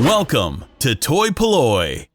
Welcome to toy-polloi.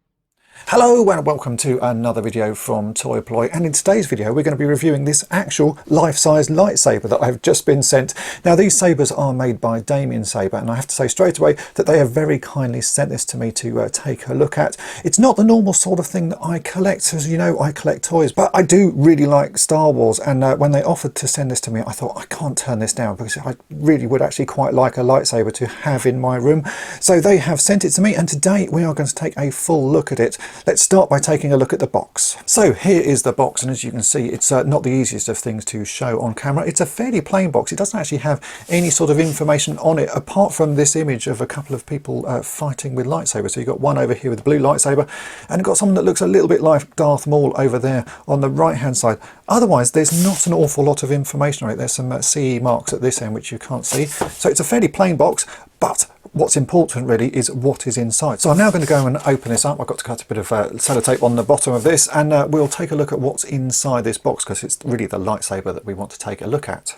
Hello and welcome to another video from toy-polloi, and in today's video we're going to be reviewing this actual life-size lightsaber that I've just been sent. Now these sabers are made by Damiensaber, and I have to say straight away that they have very kindly sent this to me to take a look at. It's not the normal sort of thing that I collect, as you know I collect toys, but I do really like Star Wars, and when they offered to send this to me I thought I can't turn this down because I really would actually quite like a lightsaber to have in my room. So they have sent it to me, and today we are going to take a full look at it. Let's start by taking a look at the box. So here is the box, and as you can see it's not the easiest of things to show on camera. It's a fairly plain box. It doesn't actually have any sort of information on it apart from this image of a couple of people fighting with lightsabers. So you've got one over here with a blue lightsaber, and you've got someone that looks a little bit like Darth Maul over there on the right hand side. Otherwise there's not an awful lot of information on it. There's some CE marks at this end which you can't see. So it's a fairly plain box, but what's important really is what is inside. So I'm now going to go and open this up. I've got to cut a bit of sellotape on the bottom of this, and we'll take a look at what's inside this box because it's really the lightsaber that we want to take a look at.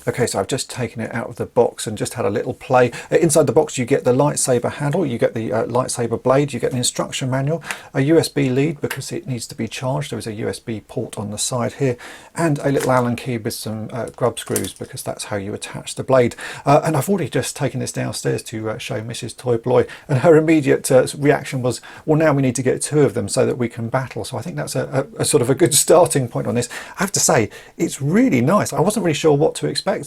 Okay, so I've just taken it out of the box and just had a little play. Inside the box you get the lightsaber handle, you get the lightsaber blade, you get an instruction manual, a USB lead because it needs to be charged. There is a USB port on the side here, and a little Allen key with some grub screws because that's how you attach the blade. And I've already just taken this downstairs to show Mrs. toy-polloi, and her immediate reaction was, well, now we need to get two of them so that we can battle. So I think that's a sort of a good starting point on this. I have to say, it's really nice. I wasn't really sure what to expect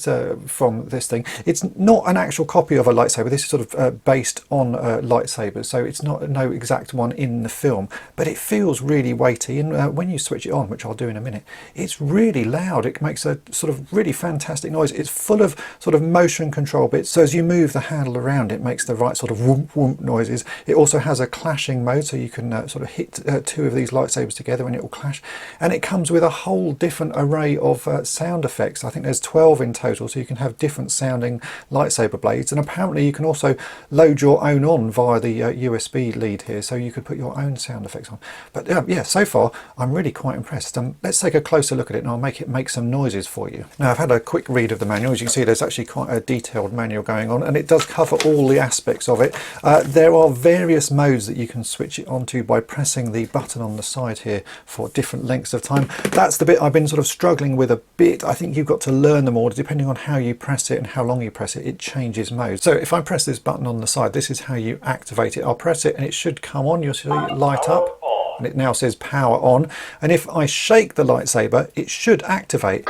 from this thing. It's not an actual copy of a lightsaber. This is sort of based on lightsabers, so it's not no exact one in the film, but it feels really weighty, and when you switch it on, which I'll do in a minute, it's really loud. It makes a sort of really fantastic noise. It's full of sort of motion control bits, so as you move the handle around it makes the right sort of whoomp whoomp noises. It also has a clashing mode, so you can sort of hit two of these lightsabers together and it will clash, and it comes with a whole different array of sound effects. I think there's 12 in total, so you can have different sounding lightsaber blades, and apparently you can also load your own on via the USB lead here, so you could put your own sound effects on. But yeah, so far I'm really quite impressed. Let's take a closer look at it and I'll make some noises for you. Now I've had a quick read of the manual. As you can see, there's actually quite a detailed manual going on, and it does cover all the aspects of it. There are various modes that you can switch it onto by pressing the button on the side here for different lengths of time. That's the bit I've been sort of struggling with a bit. I think you've got to learn them all. Depending on how you press it and how long you press it, it changes mode. So if I press this button on the side, this is how you activate it. I'll press it and it should come on. You'll see it light up, and it now says power on. And if I shake the lightsaber, it should activate.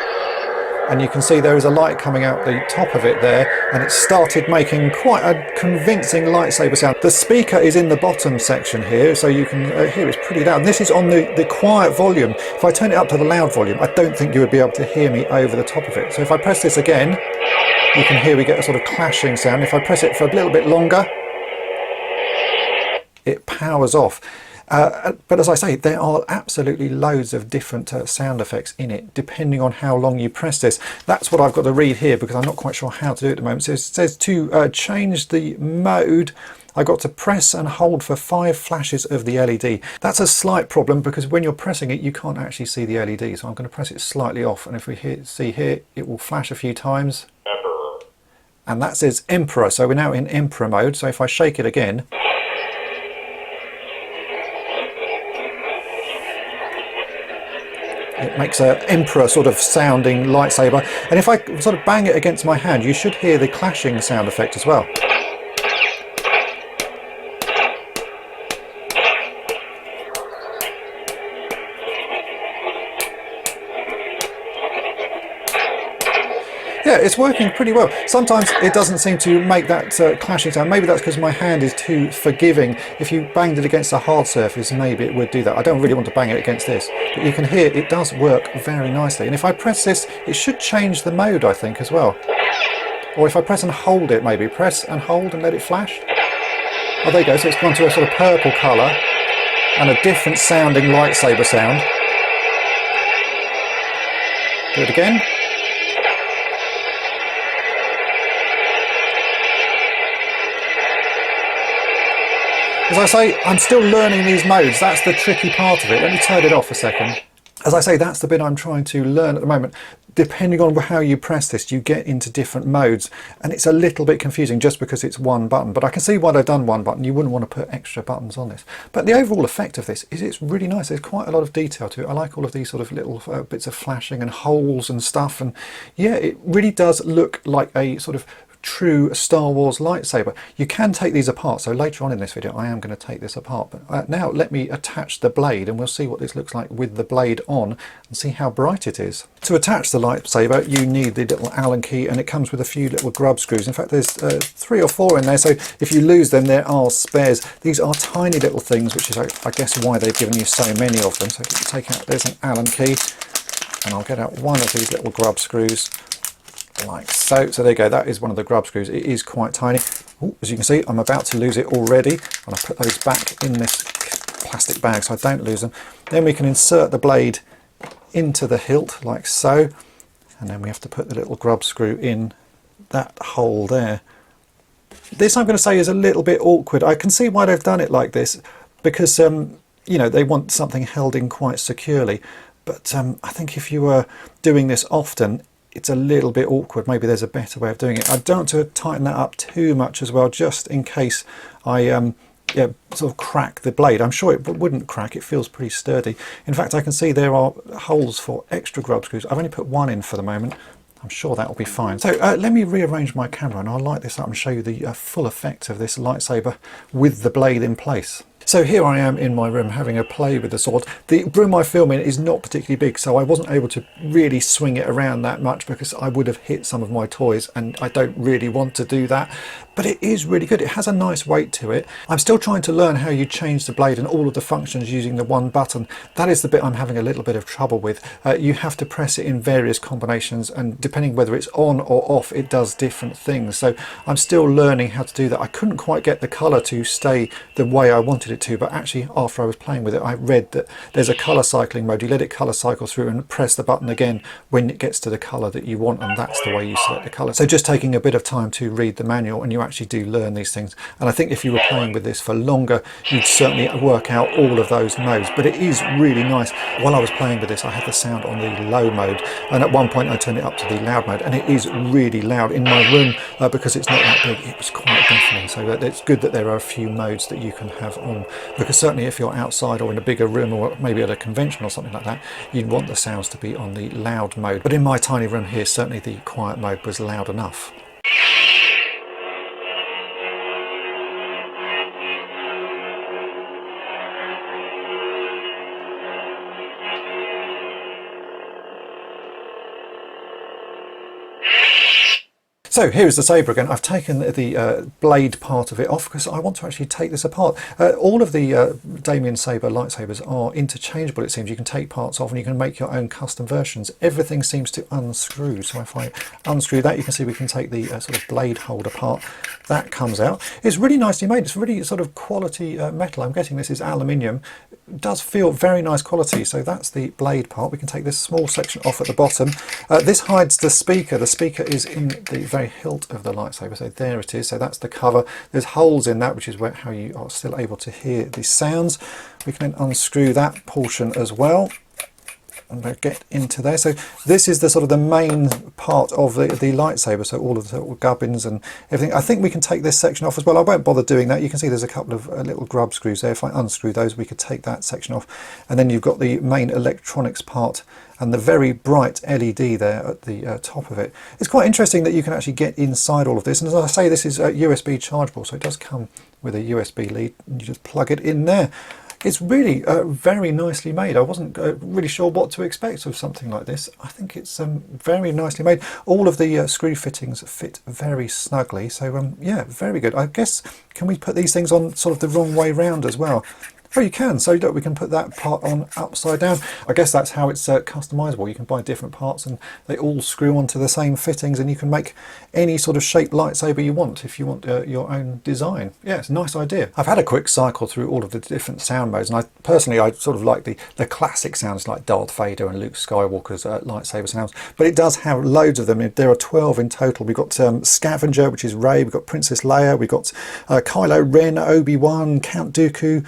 And you can see there is a light coming out the top of it there, and it started making quite a convincing lightsaber sound. The speaker is in the bottom section here, so you can hear it's pretty loud. And this is on the quiet volume. If I turn it up to the loud volume, I don't think you would be able to hear me over the top of it. So if I press this again, you can hear we get a sort of clashing sound. If I press it for a little bit longer, it powers off. But as I say, there are absolutely loads of different sound effects in it, depending on how long you press this. That's what I've got to read here because I'm not quite sure how to do it at the moment. So it says to change the mode, I got to press and hold for 5 flashes of the LED. That's a slight problem because when you're pressing it, you can't actually see the LED. So I'm going to press it slightly off, and if we see here, it will flash a few times. Emperor. And that says Emperor. So we're now in Emperor mode. So if I shake it again, it makes an Emperor sort of sounding lightsaber. And if I sort of bang it against my hand, you should hear the clashing sound effect as well. Yeah, it's working pretty well. Sometimes it doesn't seem to make that clashing sound. Maybe that's because my hand is too forgiving. If you banged it against a hard surface, maybe it would do that. I don't really want to bang it against this. But you can hear it does work very nicely. And if I press this, it should change the mode, I think, as well. Or if I press and hold it, maybe. Press and hold and let it flash. Oh, there you go. So it's gone to a sort of purple colour and a different sounding lightsaber sound. Do it again. As I say, I'm still learning these modes. That's the tricky part of it. Let me turn it off a second. As I say, that's the bit I'm trying to learn at the moment. Depending on how you press this, you get into different modes, and it's a little bit confusing just because it's one button. But I can see why they've done one button. You wouldn't want to put extra buttons on this. But the overall effect of this is it's really nice. There's quite a lot of detail to it. I like all of these sort of little bits of flashing and holes and stuff. And yeah, it really does look like a sort of true Star Wars lightsaber. You can take these apart, so later on in this video I am going to take this apart, but now let me attach the blade and we'll see what this looks like with the blade on and see how bright it is. To attach the lightsaber you need the little Allen key, and it comes with a few little grub screws. In fact there's 3 or 4 in there, so if you lose them there are spares. These are tiny little things, which is I guess why they've given you so many of them. So if you take out, there's an Allen key, and I'll get out one of these little grub screws like so. So there you go, that is one of the grub screws. It is quite tiny. Ooh, as you can see I'm about to lose it already, and I put those back in this plastic bag so I don't lose them. Then we can insert the blade into the hilt like so, and then we have to put the little grub screw in that hole there. This I'm going to say is a little bit awkward. I can see why they've done it like this, because you know, they want something held in quite securely, but I think if you were doing this often it's a little bit awkward. Maybe there's a better way of doing it. I don't want to tighten that up too much as well, just in case I yeah, sort of crack the blade. I'm sure it wouldn't crack, it feels pretty sturdy. In fact, I can see there are holes for extra grub screws. I've only put one in for the moment. I'm sure that will be fine. So let me rearrange my camera and I'll light this up and show you the full effect of this lightsaber with the blade in place. So here I am in my room having a play with the sword. The room I film in is not particularly big, so I wasn't able to really swing it around that much because I would have hit some of my toys, and I don't really want to do that. But it is really good. It has a nice weight to it. I'm still trying to learn how you change the blade and all of the functions using the one button. That is the bit I'm having a little bit of trouble with. You have to press it in various combinations, and depending whether it's on or off, it does different things. So I'm still learning how to do that. I couldn't quite get the colour to stay the way I wanted it to, but actually after I was playing with it I read that there's a colour cycling mode. You let it colour cycle through and press the button again when it gets to the colour that you want, and that's the way you select the colour. So just taking a bit of time to read the manual and you actually do learn these things. And I think if you were playing with this for longer you'd certainly work out all of those modes. But it is really nice. While I was playing with this I had the sound on the low mode, and at one point I turned it up to the loud mode, and it is really loud in my room because it's not that big. It was quite deafening, so it's good that there are a few modes that you can have on, because certainly if you're outside or in a bigger room or maybe at a convention or something like that, you'd want the sounds to be on the loud mode. But in my tiny room here, certainly the quiet mode was loud enough. So here's the saber again. I've taken the blade part of it off because I want to actually take this apart. All of the Damiensaber lightsabers are interchangeable, it seems. You can take parts off and you can make your own custom versions. Everything seems to unscrew. So if I unscrew that, you can see we can take the sort of blade holder part. That comes out. It's really nicely made. It's really sort of quality metal. I'm guessing this is aluminium. It does feel very nice quality. So that's the blade part. We can take this small section off at the bottom. This hides the speaker. The speaker is in the very hilt of the lightsaber, so there it is. So that's the cover. There's holes in that, which is how you are still able to hear the sounds. We can then unscrew that portion as well and we'll get into there. So this is the sort of the main part of the lightsaber, so all of the little gubbins and everything. I think we can take this section off as well. I won't bother doing that. You can see there's a couple of little grub screws there. If I unscrew those, we could take that section off, and then you've got the main electronics part and the very bright LED there at the top of it. It's quite interesting that you can actually get inside all of this, and as I say, this is USB chargeable, so it does come with a USB lead, and you just plug it in there. It's really very nicely made. I wasn't really sure what to expect of something like this. I think it's very nicely made. All of the screw fittings fit very snugly, so yeah, very good. I guess, can we put these things on sort of the wrong way round as well? Oh, you can. So look, we can put that part on upside down. I guess that's how it's customizable. You can buy different parts and they all screw onto the same fittings, and you can make any sort of shaped lightsaber you want if you want your own design. Yeah, it's a nice idea. I've had a quick cycle through all of the different sound modes, and I sort of like the classic sounds like Darth Vader and Luke Skywalker's lightsaber sounds, but it does have loads of them. There are 12 in total. We've got Scavenger, which is Rey, we've got Princess Leia, we've got Kylo Ren, Obi-Wan, Count Dooku,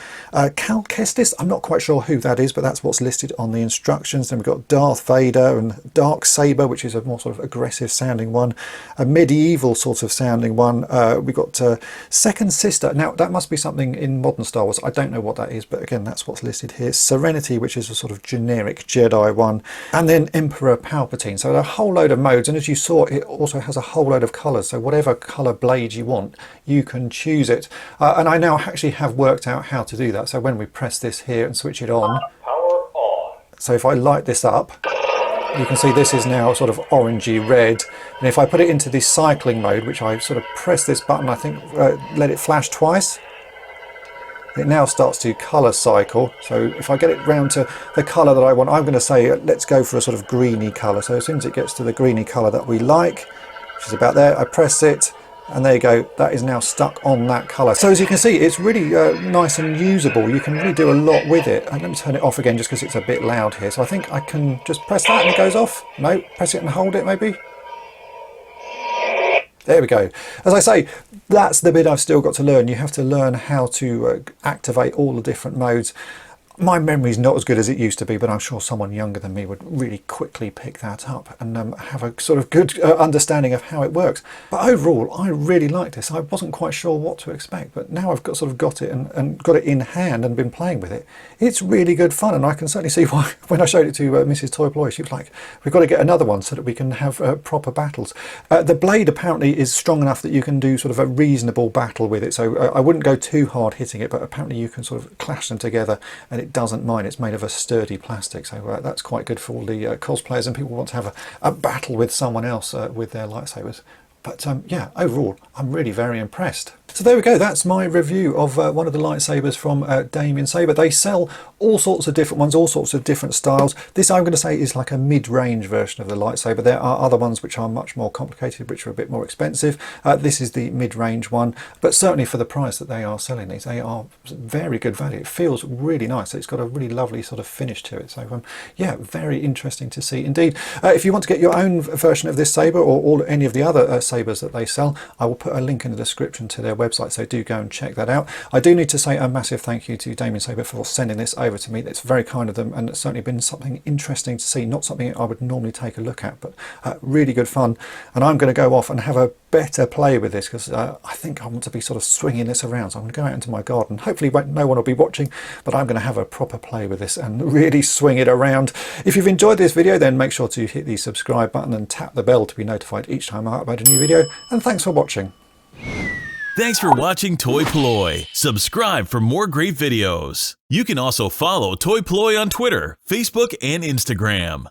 Count Kestis, I'm not quite sure who that is, but that's what's listed on the instructions. Then we've got Darth Vader and Darksaber, which is a more sort of aggressive sounding one, a medieval sort of sounding one. We've got Second Sister. Now that must be something in modern Star Wars. I don't know what that is, but again, that's what's listed here. Serenity, which is a sort of generic Jedi one, and then Emperor Palpatine. So a whole load of modes, and as you saw, it also has a whole load of colours. So whatever colour blade you want, you can choose it. And I now actually have worked out how to do that. So when we press this here and switch it on, Power on. so if I light this up, you can see this is now sort of orangey red, and if I put it into the cycling mode, which I sort of press this button, I think let it flash twice, it now starts to colour cycle. So if I get it round to the colour that I want, I'm going to say let's go for a sort of greeny colour. So as soon as it gets to the greeny colour that we like, which is about there, I press it, and there you go, that is now stuck on that colour. So as you can see, it's really nice and usable. You can really do a lot with it. And let me turn it off again just because it's a bit loud here. So I think I can just press that and it goes off. No, press it and hold it maybe. There we go. As I say, that's the bit I've still got to learn. You have to learn how to activate all the different modes. My memory's not as good as it used to be, but I'm sure someone younger than me would really quickly pick that up and have a sort of good understanding of how it works. But overall, I really like this. I wasn't quite sure what to expect, but now I've got it and got it in hand and been playing with it. It's really good fun, and I can certainly see why when I showed it to Mrs. Toy-polloi, she was like, we've got to get another one so that we can have proper battles. The blade apparently is strong enough that you can do sort of a reasonable battle with it, so I wouldn't go too hard hitting it, but apparently you can sort of clash them together and it doesn't mind. It's made of a sturdy plastic, so that's quite good for all the cosplayers and people who want to have a battle with someone else with their lightsabers. But yeah, overall, I'm really very impressed. So there we go, that's my review of one of the lightsabers from Damiensaber. They sell all sorts of different ones, all sorts of different styles. This, I'm going to say, is like a mid-range version of the lightsaber. There are other ones which are much more complicated, which are a bit more expensive. This is the mid-range one, but certainly for the price that they are selling these, they are very good value. It feels really nice. It's got a really lovely sort of finish to it. So yeah, very interesting to see indeed. If you want to get your own version of this saber or any of the other sabers that they sell, I will put a link in the description to their website, so do go and check that out. I do need to say a massive thank you to Damiensaber for sending this over to me. It's very kind of them, and it's certainly been something interesting to see, not something I would normally take a look at, but really good fun. And I'm going to go off and have a better play with this, because I think I want to be sort of swinging this around. So I'm going to go out into my garden. Hopefully no one will be watching, but I'm going to have a proper play with this and really swing it around. If you've enjoyed this video, then make sure to hit the subscribe button and tap the bell to be notified each time I upload a new video. And thanks for watching. Thanks for watching toy-polloi. Subscribe for more great videos. You can also follow toy-polloi on Twitter, Facebook, and Instagram.